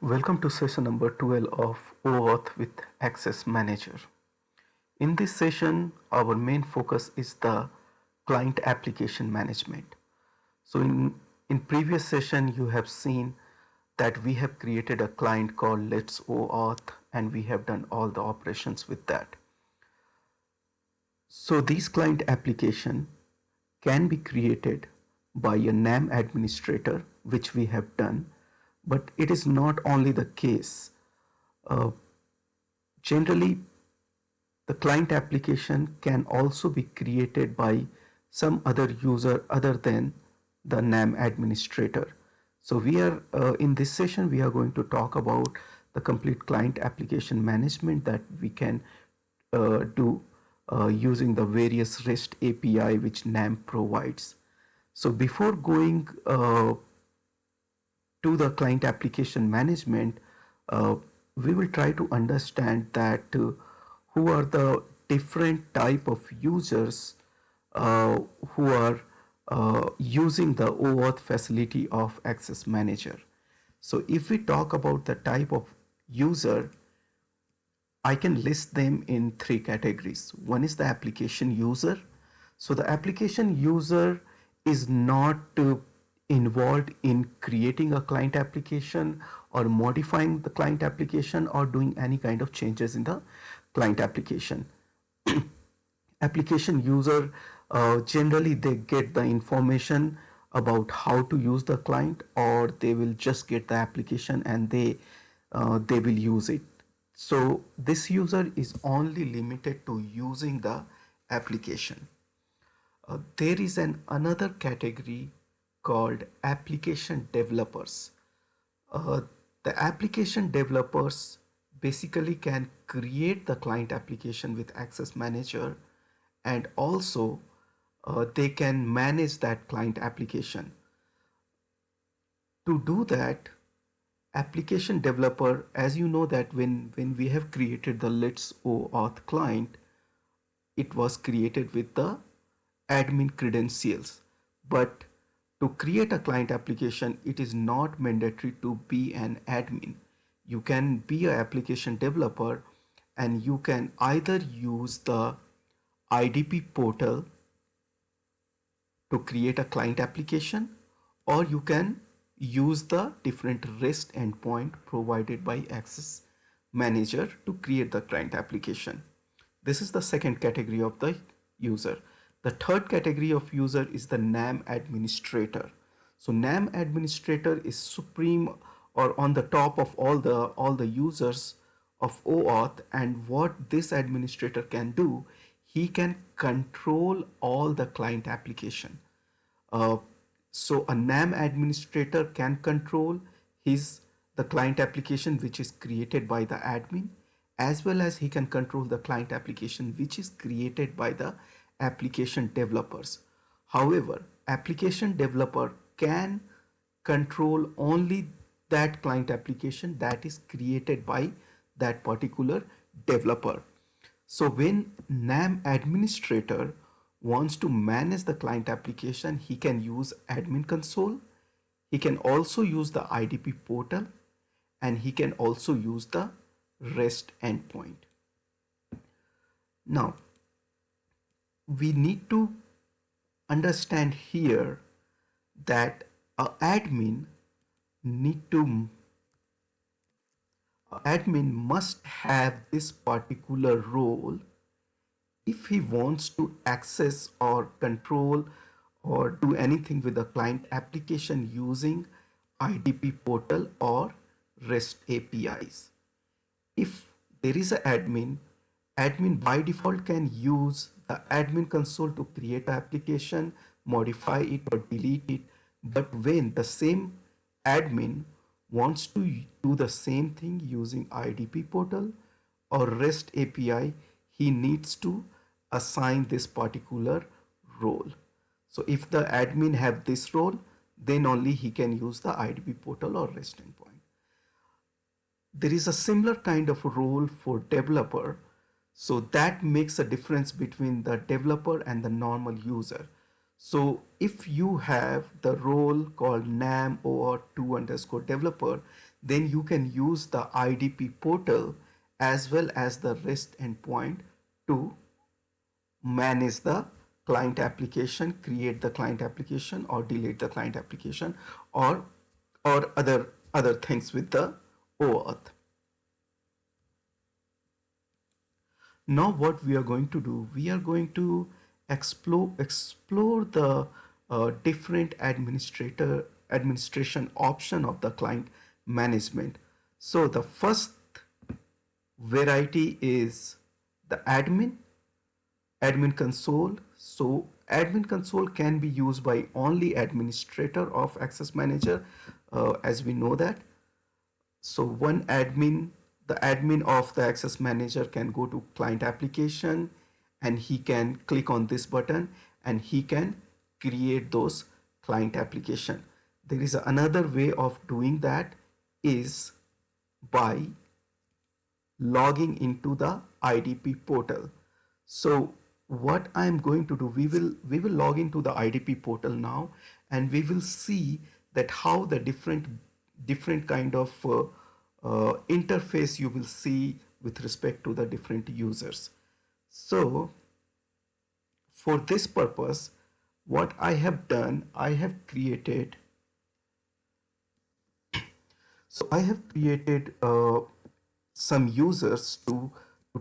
Welcome to session number 12 of OAuth with Access Manager. In this session, our main focus is the client application management. So in previous session, you have seen that we have created a client called Let's OAuth and we have done all the operations with that. So these client application can be created by a NAM administrator, which we have done, but it is not only the case. Uh, Generally, the client application can also be created by some other user other than the NAM administrator. So we are in this session we are going to talk about the complete client application management that we can do using the various REST API which NAM provides. So before going to the client application management, uh, we will try to understand that who are the different type of users who are using the OAuth facility of Access Manager. So if we talk about the type of user, I can list them in three categories. One is the application user. So the application user is not involved in creating a client application or modifying the client application or doing any kind of changes in the client application. Application user, generally they get the information about how to use the client, or they will just get the application and they will use it. So this user is only limited to using the application. There is another category called application developers. Uh, the application developers basically can create the client application with Access Manager, and also they can manage that client application. To do that, application developer, as you know that when we have created the Let's OAuth client, it was created with the admin credentials. But to create a client application, it is not mandatory to be an admin. You can be an application developer and you can either use the IDP portal to create a client application, or you can use the different REST endpoint provided by Access Manager to create the client application. This is the second category of the user. The third category of user is the NAM administrator. So NAM administrator is supreme or on the top of all the users of OAuth, and what this administrator can do, he can control all the client application. Uh, so a NAM administrator can control his the client application which is created by the admin, as well as he can control the client application which is created by the application developers. However, application developer can control only that client application that is created by that particular developer. So when NAM administrator wants to manage the client application, he can use admin console. He can also use the IDP portal, and he can also use the REST endpoint. Now, we need to understand here that a need to admin must have this particular role if he wants to access or control or do anything with the client application using IDP portal or REST APIs. If there is an admin by default can use the admin console to create an application, modify it or delete it. But when the same admin wants to do the same thing using IDP portal or REST API, he needs to assign this particular role. So if the admin have this role, then only he can use the IDP portal or REST endpoint. There is a similar kind of role for developer. So that makes a difference between the developer and the normal user. So if you have the role called nam OAuth2 underscore developer, then you can use the IDP portal as well as the REST endpoint to manage the client application, create the client application or delete the client application, or other things with the OAuth. Now what we are going to do, we are going to explore the different administration option of the client management. So the first variety is the admin console. So admin console can be used by only administrator of Access Manager, as we know that. So the admin of the Access Manager can go to client application and he can click on this button and he can create those client application. There is another way of doing that is by logging into the IDP portal. So what I'm going to do, we will log into the IDP portal now, and we will see that how the different kind of interface you will see with respect to the different users. So for this purpose, what I have done, I have created some users to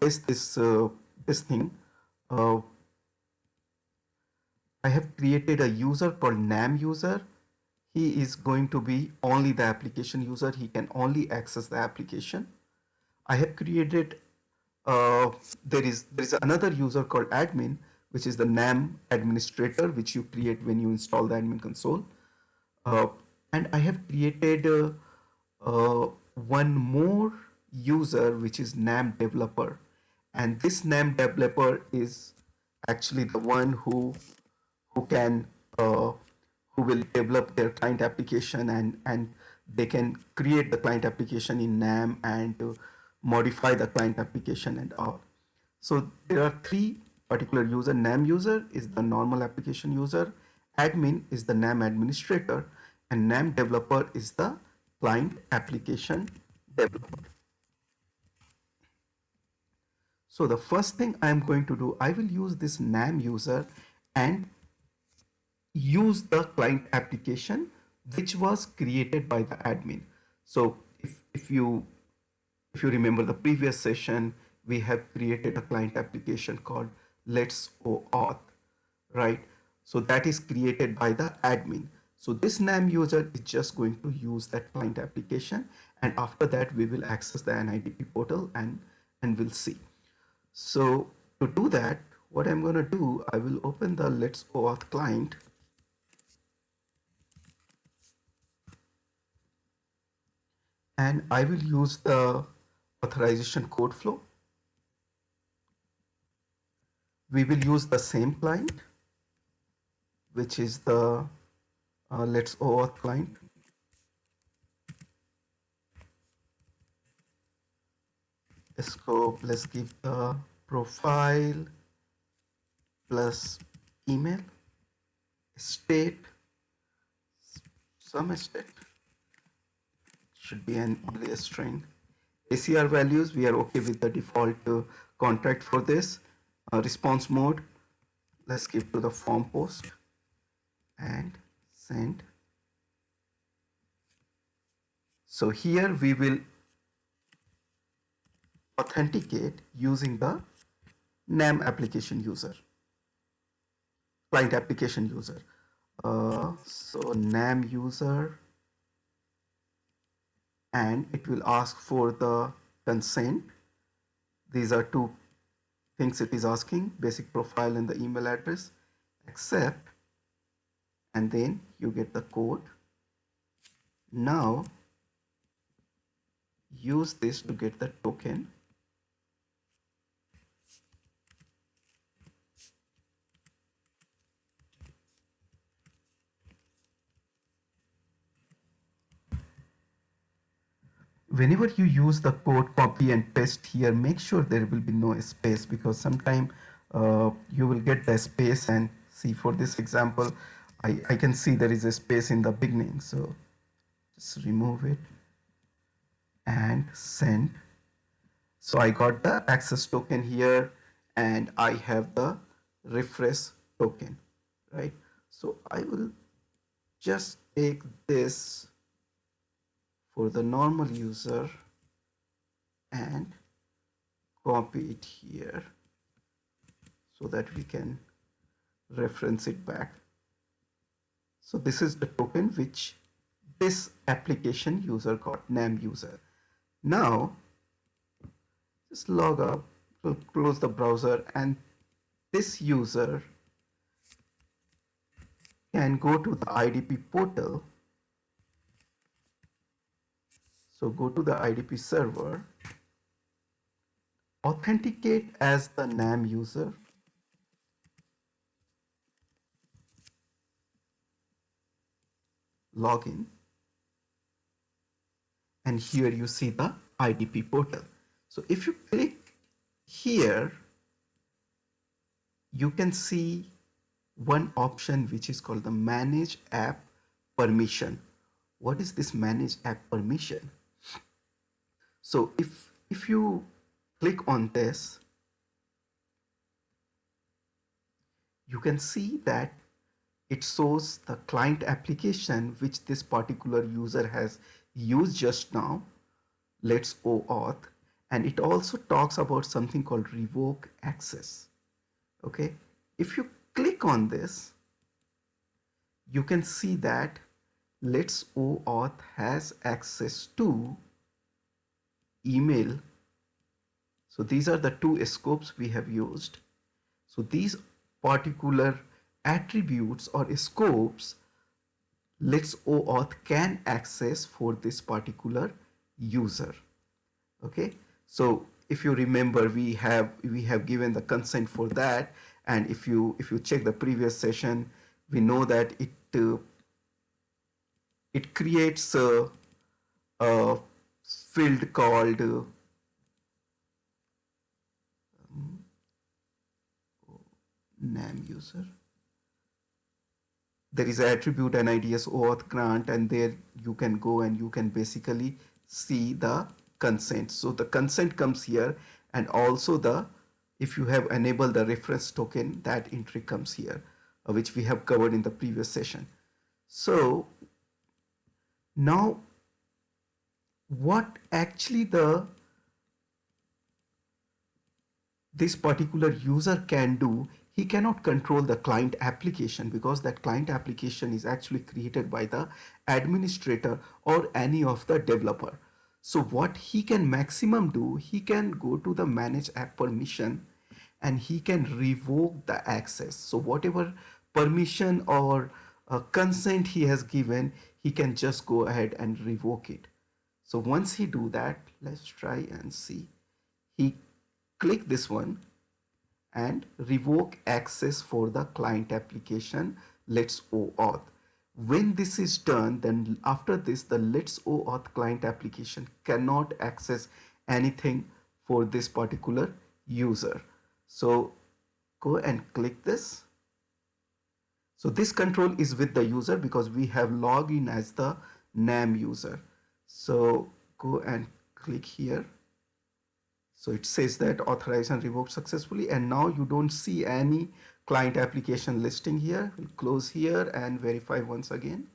test this thing. Uh, I have created a user called nam user. He is going to be only the application user. He can only access the application. I have created there is another user called admin, which is the nam administrator, which you create when you install the admin console. Uh, and I have created one more user, which is nam developer, and this nam developer is actually the one who can who will develop their client application, and they can create the client application in nam and modify the client application and all. So there are three particular user. Nam user is the normal application user, admin is the nam administrator, and nam developer is the client application developer. So the first thing I'm going to do, I will use this nam user and use the client application which was created by the admin. So if you remember the previous session, we have created a client application called Let's OAuth, right? So that is created by the admin. So this nam user is just going to use that client application, and after that we will access the NIDP portal and we'll see. So to do that, what I'm going to do, I will open the Let's OAuth client. And I will use the authorization code flow. We will use the same client, which is the Let's OAuth client. Scope, let's give the profile plus email, state, some state, should be only a string. ACR values, we are okay with the default contract for this. Response mode, let's give to the form post and send. So here we will authenticate using the nam application user, client application user. So nam user, and it will ask for the consent. These are two things it is asking: basic profile and the email address. Accept, and then you get the code. Now use this to get the token. Whenever you use the code copy and paste here, make sure there will be no space, because sometime you will get the space and See, for this example, I can see there is a space in the beginning. So just remove it and send. So I got the access token here and I have the refresh token, right? So I will just take this for the normal user and copy it here so that we can reference it back. So this is the token which this application user got, NAM user. Now just log up, close the browser, and this user can go to the IDP portal. So go to the IDP server, authenticate as the NAM user, log in, and here you see the IDP portal. So if you click here, you can see one option which is called the manage app permission. What is this manage app permission? So if you click on this, you can see that it shows the client application which this particular user has used just now, Let's OAuth, and it also talks about something called revoke access. Okay, if you click on this, you can see that Let's OAuth has access to email. So these are the two scopes we have used. So these particular attributes or scopes Let's OAuth can access for this particular user. Okay, so if you remember, we have given the consent for that, and if you check the previous session, we know that it creates a field called NAM user. There is an attribute NIDS OAuth grant, and there you can go and you can basically see the consent. So the consent comes here, and also the if you have enabled the reference token, that entry comes here, which we have covered in the previous session. So now what actually this particular user can do, he cannot control the client application because that client application is actually created by the administrator or any of the developer. So what he can maximum do, he can go to the manage app permission and he can revoke the access. So whatever permission or consent he has given, he can just go ahead and revoke it. So once he do that, let's try and see. He click this one and revoke access for the client application Let's OAuth. When this is done, then after this, the Let's OAuth client application cannot access anything for this particular user. So go and click this. So this control is with the user because we have logged in as the NAM user. So go and click here. So it says that authorized and revoked successfully, and now you don't see any client application listing here. We'll close here and verify once again.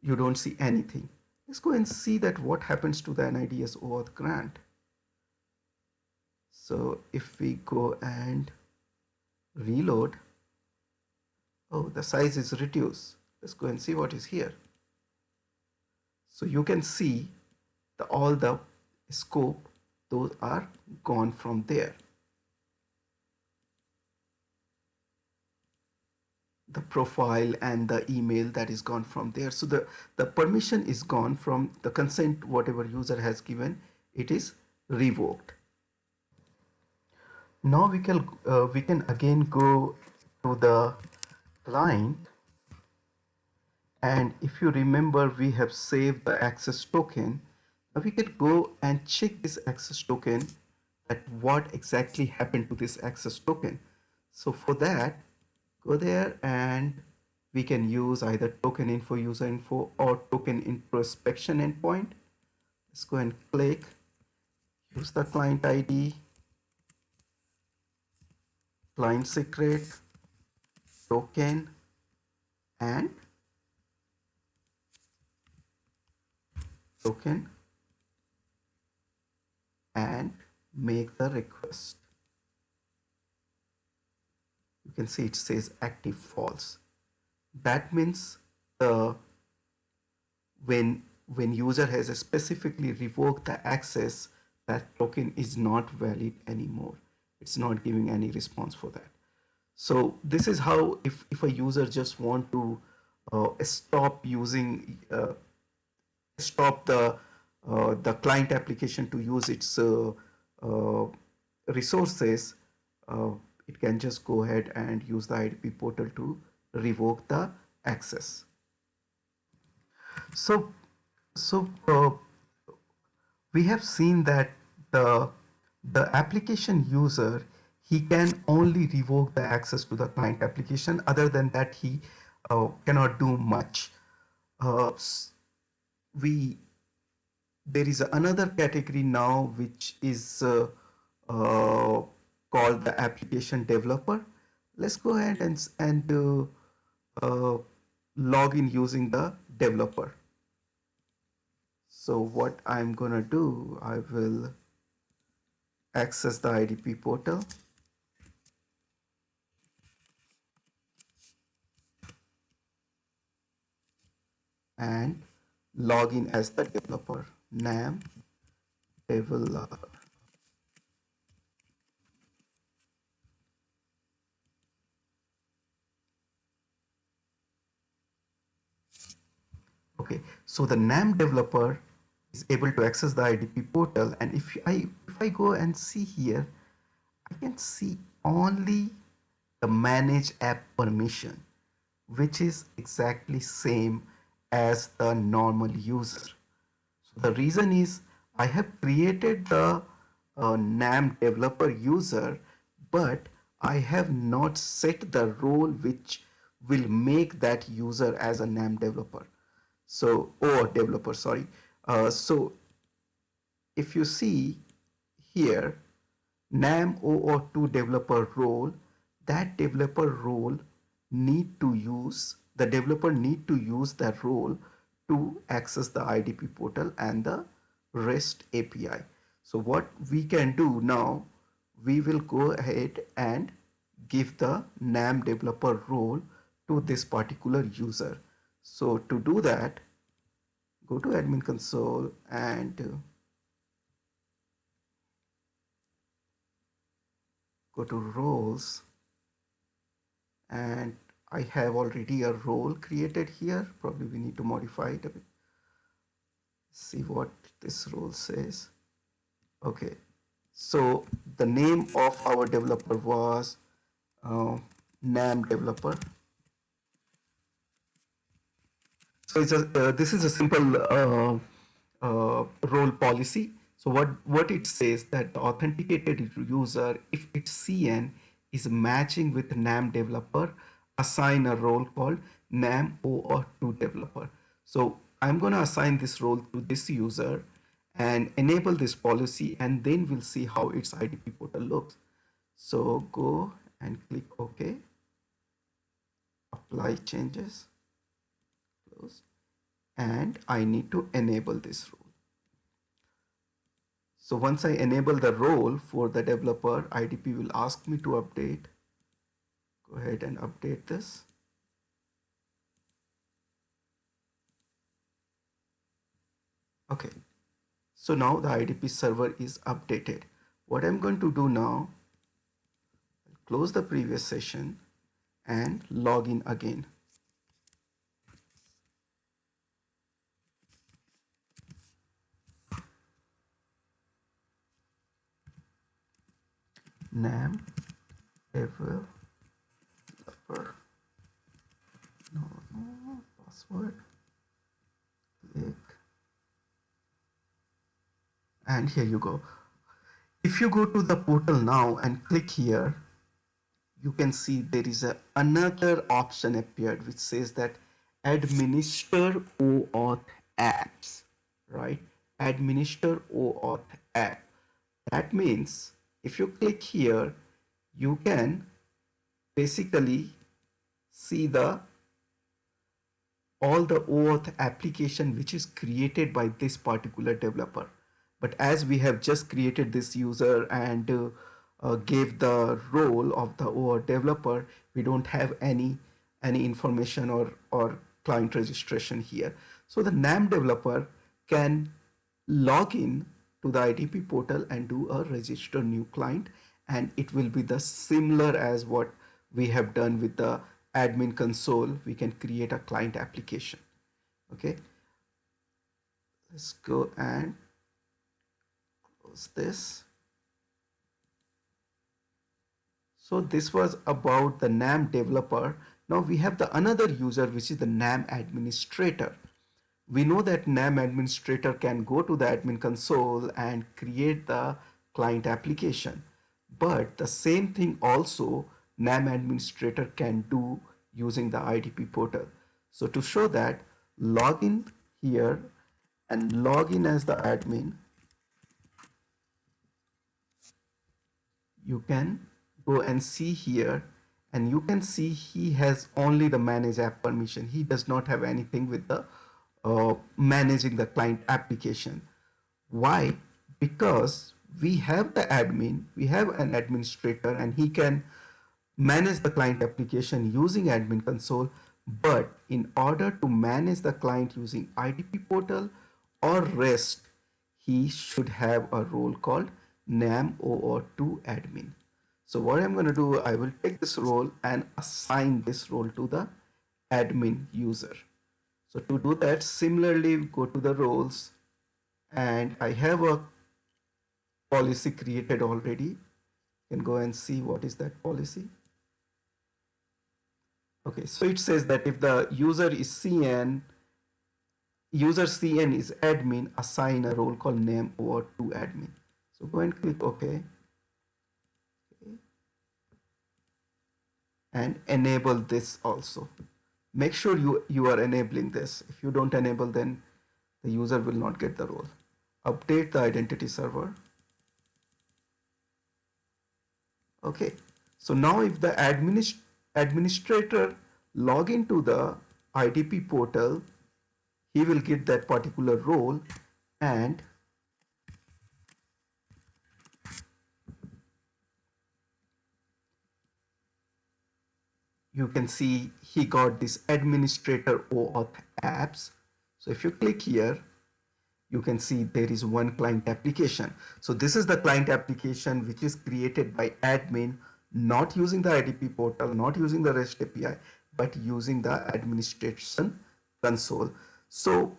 You don't see anything. Let's go and see that what happens to the NIDS OAuth grant. So if we go and reload, oh, the size is reduced. Let's go and see what is here. So you can see all the scope, those are gone from there. The profile and the email, that is gone from there. So the permission is gone from the consent, whatever user has given, it is revoked. Now we can again go to the client, and if you remember, we have saved the access token. Now we can go and check this access token, at what exactly happened to this access token. So for that, go there and we can use either token info, user info, or token introspection endpoint. Let's go and click, use the client ID, client secret, token, and token, and make the request. You can see it says active false. That means the when user has specifically revoked the access, that token is not valid anymore. It's not giving any response for that. So this is how, if a user just want to stop using stop the client application to use its uh, resources, uh, it can just go ahead and use the IDP portal to revoke the access. So, so we have seen that the the application user, he can only revoke the access to the client application. Other than that, he cannot do much. Uh, we There is another category now which is uh, called the application developer. Let's go ahead and log in using the developer. So what I'm gonna do, I will access the IDP portal and log in as the developer. Nam developer. Okay, so the NAM developer is able to access the IDP portal, and if I go and see here, I can see only the manage app permission, which is exactly same as the normal user. So the reason is I have created the NAM developer user, but I have not set the role which will make that user as a NAM developer. So, or developer, sorry. So if you see here, NAM OAuth2 developer role, that developer role need to use, the developer need to use that role to access the IDP portal and the REST API. So what we can do now, we will go ahead and give the NAM developer role to this particular user. So to do that, go to admin console and go to roles, and I have already a role created here. Probably we need to modify it a bit. See what this role says. Okay, so the name of our developer was NAM developer. So this is a simple role policy. So what it says, that the authenticated user, if its CN is matching with NAM developer, assign a role called NAM OAuth2 developer. So I'm going to assign this role to this user and enable this policy, and then we'll see how its IDP portal looks. So go and click OK, apply changes, close, and I need to enable this role. So once I enable the role for the developer, IDP will ask me to update. Go ahead and update this. Okay, so now the IDP server is updated. What I'm going to do now, I'll close the previous session and log in again. NAM developer, no password, click, and here you go. If you go to the portal now and click here, you can see there is another option appeared which says that administer OAuth apps, right? Administer OAuth app. That means if you click here, you can basically see the all the OAuth application which is created by this particular developer. But as we have just created this user and gave the role of the OAuth developer, we don't have any information or client registration here. So the NAM developer can log in to the IDP portal and do a register new client, and it will be the similar as what we have done with the admin console. We can create a client application. Okay, let's go and close this. So this was about the NAM developer. Now we have the another user which is the NAM administrator. We know that NAM administrator can go to the admin console and create the client application. But the same thing also NAM administrator can do using the IDP portal. So to show that, log in here and log in as the admin. You can go and see here, and you can see he has only the manage app permission. He does not have anything with the managing the client application. Why? Because we have the admin, we have an administrator, and he can manage the client application using admin console. But in order to manage the client using IDP portal or REST, he should have a role called NAM OAuth2 admin. So what I'm going to do, I will take this role and assign this role to the admin user. So to do that, similarly, go to the roles, and I have a policy created already. You can go and see what is that policy. Okay, so it says that if the user is CN, user CN is admin, assign a role called name over to admin. So go and click OK. And enable this also. Make sure you are enabling this. If you don't enable, then the user will not get the role. Update the identity server. Okay, so now if the administrator log into the IDP portal, he will get that particular role, and you can see he got this administrator OAuth apps. So if you click here, you can see there is one client application. So this is the client application which is created by admin, not using the IDP portal, not using the REST API, but using the administration console. So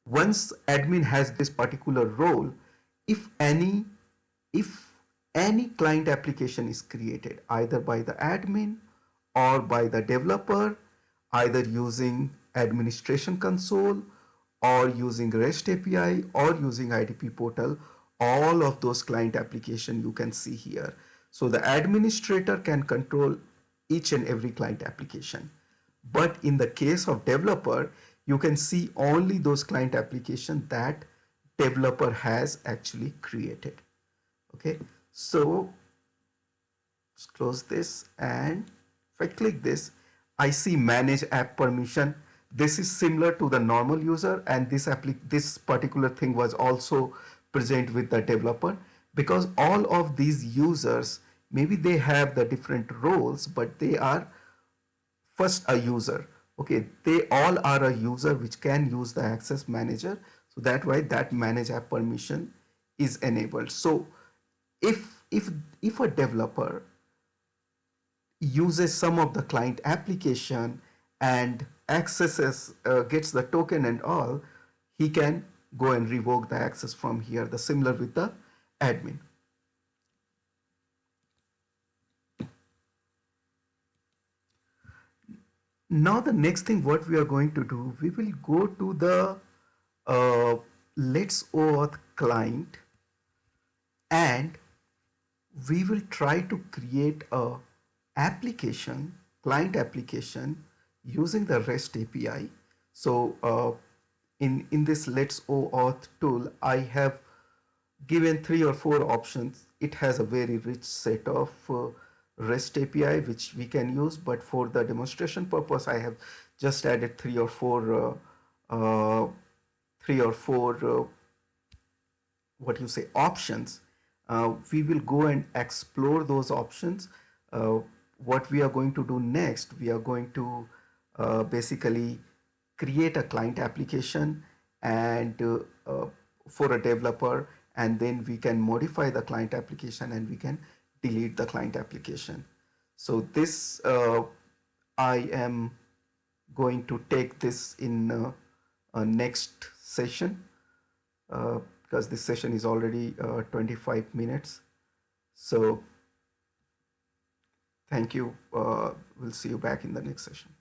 once admin has this particular role, if any client application is created either by the admin or by the developer, either using administration console or using REST API or using IDP portal, all of those client application you can see here. So the administrator can control each and every client application. But in the case of developer, you can see only those client application that developer has actually created. Okay, so let's close this, and if I click this, I see manage app permission. This is similar to the normal user, and this particular thing was also present with the developer, because all of these users, maybe they have the different roles, but they are first a user. Okay, they all are a user which can use the access manager. So that why that manage app permission is enabled. So if a developer uses some of the client application and accesses gets the token and all, he can go and revoke the access from here, the similar with the admin. Now the next thing what we are going to do, we will go to the Let's OAuth client, and we will try to create a application, client application using the REST API. So in this Let's OAuth tool, I have given 3 or 4 options. It has a very rich set of REST API which we can use, but for the demonstration purpose, I have just added 3 or 4 what you say options. We will go and explore those options. uh, what we are going to do next, we are going to basically create a client application and for a developer, and then we can modify the client application and we can delete the client application. So this I am going to take this in a next session, because this session is already 25 minutes. So thank you. We'll see you back in the next session.